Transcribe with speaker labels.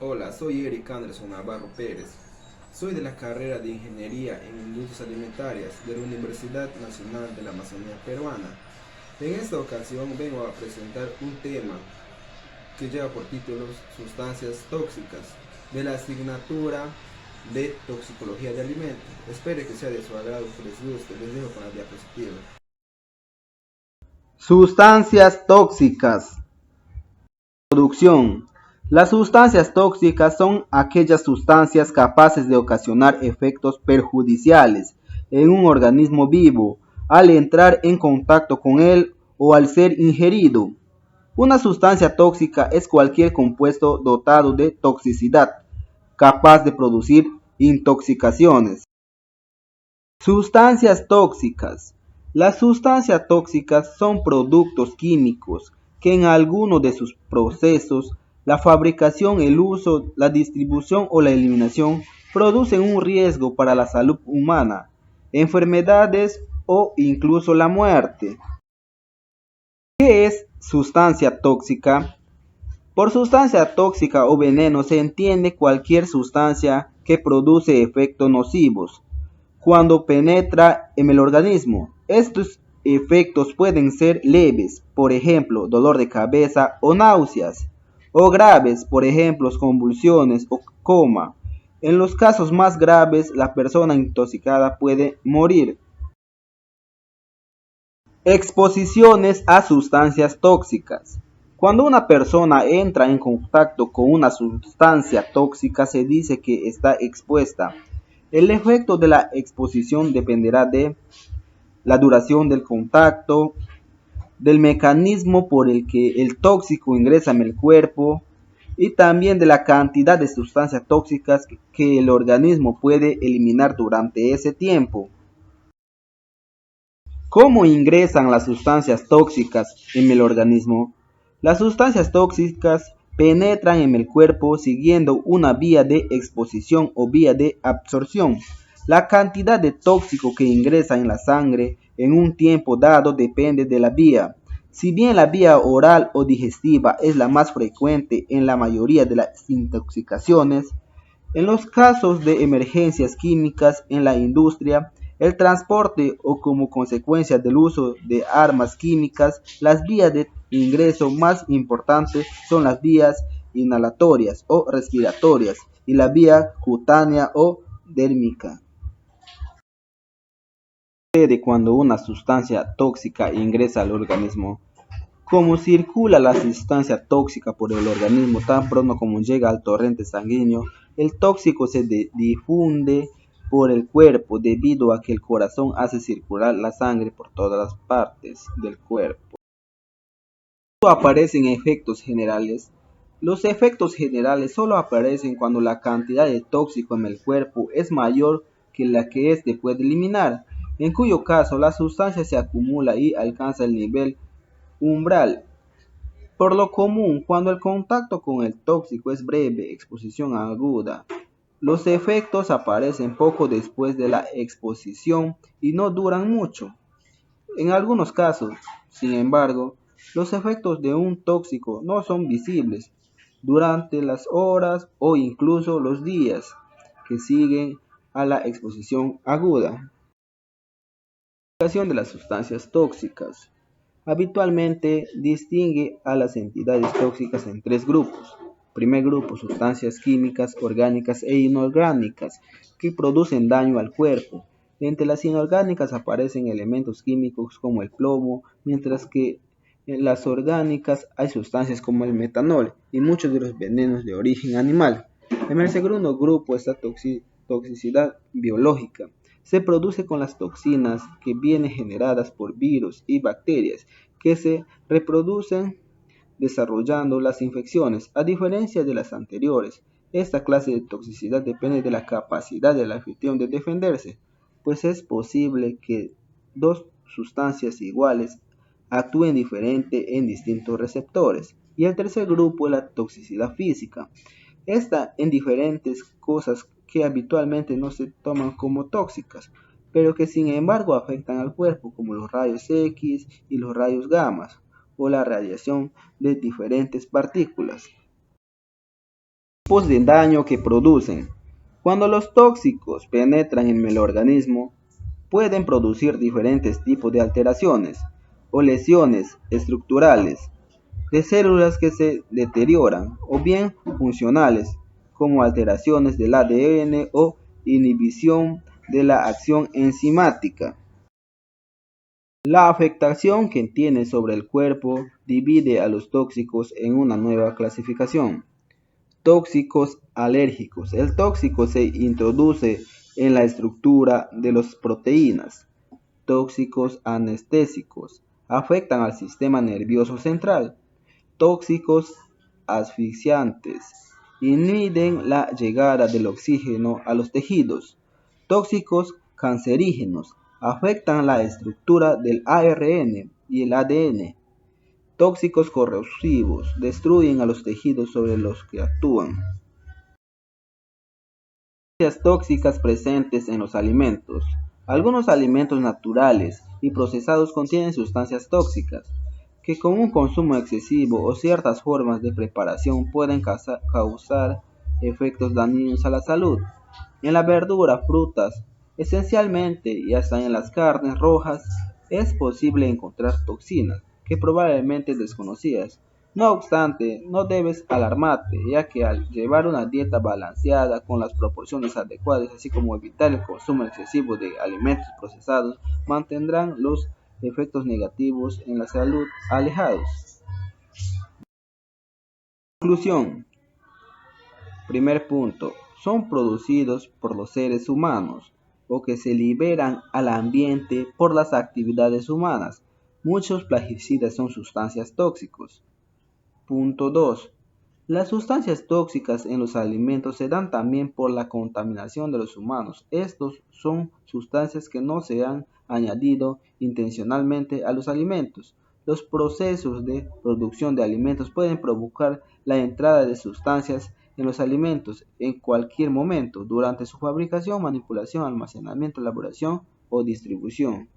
Speaker 1: Hola, soy Eric Anderson Navarro Pérez. Soy de la carrera de Ingeniería en Industrias Alimentarias de la Universidad Nacional de la Amazonía Peruana. En esta ocasión vengo a presentar un tema que lleva por título Sustancias tóxicas de la asignatura de Toxicología de Alimentos. Espero que sea de su agrado, que les guste. Les dejo con la diapositiva.
Speaker 2: Sustancias tóxicas. Introducción. Las sustancias tóxicas son aquellas sustancias capaces de ocasionar efectos perjudiciales en un organismo vivo al entrar en contacto con él o al ser ingerido. Una sustancia tóxica es cualquier compuesto dotado de toxicidad, capaz de producir intoxicaciones. Sustancias tóxicas. Las sustancias tóxicas son productos químicos que en alguno de sus procesos, la fabricación, el uso, la distribución o la eliminación, producen un riesgo para la salud humana, enfermedades o incluso la muerte. ¿Qué es sustancia tóxica? Por sustancia tóxica o veneno se entiende cualquier sustancia que produce efectos nocivos cuando penetra en el organismo. Estos efectos pueden ser leves, por ejemplo, dolor de cabeza o náuseas, o graves, por ejemplo, convulsiones o coma. En los casos más graves, la persona intoxicada puede morir. Exposiciones a sustancias tóxicas. Cuando una persona entra en contacto con una sustancia tóxica, se dice que está expuesta. El efecto de la exposición dependerá de la duración del contacto, del mecanismo por el que el tóxico ingresa en el cuerpo y también de la cantidad de sustancias tóxicas que el organismo puede eliminar durante ese tiempo. ¿Cómo ingresan las sustancias tóxicas en el organismo? Las sustancias tóxicas penetran en el cuerpo siguiendo una vía de exposición o vía de absorción. La cantidad de tóxico que ingresa en la sangre en un tiempo dado depende de la vía. Si bien la vía oral o digestiva es la más frecuente en la mayoría de las intoxicaciones, en los casos de emergencias químicas en la industria, el transporte o como consecuencia del uso de armas químicas, las vías de ingreso más importantes son las vías inhalatorias o respiratorias y la vía cutánea o dérmica. ¿Qué sucede cuando una sustancia tóxica ingresa al organismo? Como circula la sustancia tóxica por el organismo tan pronto como llega al torrente sanguíneo, el tóxico se difunde por el cuerpo debido a que el corazón hace circular la sangre por todas las partes del cuerpo. ¿Cuándo aparecen efectos generales? Los efectos generales solo aparecen cuando la cantidad de tóxico en el cuerpo es mayor que la que éste puede eliminar, en cuyo caso la sustancia se acumula y alcanza el nivel umbral. Por lo común, cuando el contacto con el tóxico es breve, exposición aguda, los efectos aparecen poco después de la exposición y no duran mucho. En algunos casos, sin embargo, los efectos de un tóxico no son visibles durante las horas o incluso los días que siguen a la exposición aguda. Clasificación de las sustancias tóxicas. Habitualmente distingue a las entidades tóxicas en tres grupos. Primer grupo, sustancias químicas, orgánicas e inorgánicas que producen daño al cuerpo. Entre las inorgánicas aparecen elementos químicos como el plomo, mientras que en las orgánicas hay sustancias como el metanol y muchos de los venenos de origen animal. En el segundo grupo está toxicidad biológica. Se produce con las toxinas que vienen generadas por virus y bacterias que se reproducen desarrollando las infecciones. A diferencia de las anteriores, esta clase de toxicidad depende de la capacidad del anfitrión de defenderse, pues es posible que dos sustancias iguales actúen diferente en distintos receptores. Y el tercer grupo es la toxicidad física. Esta en diferentes cosas que habitualmente no se toman como tóxicas, pero que sin embargo afectan al cuerpo, como los rayos X y los rayos gamma, o la radiación de diferentes partículas. Tipos de daño que producen. Cuando los tóxicos penetran en el organismo, pueden producir diferentes tipos de alteraciones o lesiones estructurales de células que se deterioran o bien funcionales, como alteraciones del ADN o inhibición de la acción enzimática. La afectación que tiene sobre el cuerpo divide a los tóxicos en una nueva clasificación. Tóxicos alérgicos. El tóxico se introduce en la estructura de las proteínas. Tóxicos anestésicos. Afectan al sistema nervioso central. Tóxicos asfixiantes. Inhiben la llegada del oxígeno a los tejidos. Tóxicos cancerígenos. Afectan la estructura del ARN y el ADN. Tóxicos corrosivos. Destruyen a los tejidos sobre los que actúan. Sustancias tóxicas presentes en los alimentos. Algunos alimentos naturales y procesados contienen sustancias tóxicas que con un consumo excesivo o ciertas formas de preparación pueden causar efectos dañinos a la salud. En la verdura, frutas, esencialmente y hasta en las carnes rojas, es posible encontrar toxinas que probablemente desconocías. No obstante, no debes alarmarte, ya que al llevar una dieta balanceada con las proporciones adecuadas, así como evitar el consumo excesivo de alimentos procesados, mantendrán los efectos negativos en la salud alejados. Conclusión. Primer punto. Son producidos por los seres humanos o que se liberan al ambiente por las actividades humanas. Muchos plaguicidas son sustancias tóxicas. Punto 2. Las sustancias tóxicas en los alimentos se dan también por la contaminación de los humanos. Estos son sustancias que no se han añadido intencionalmente a los alimentos. Los procesos de producción de alimentos pueden provocar la entrada de sustancias en los alimentos en cualquier momento, durante su fabricación, manipulación, almacenamiento, elaboración o distribución.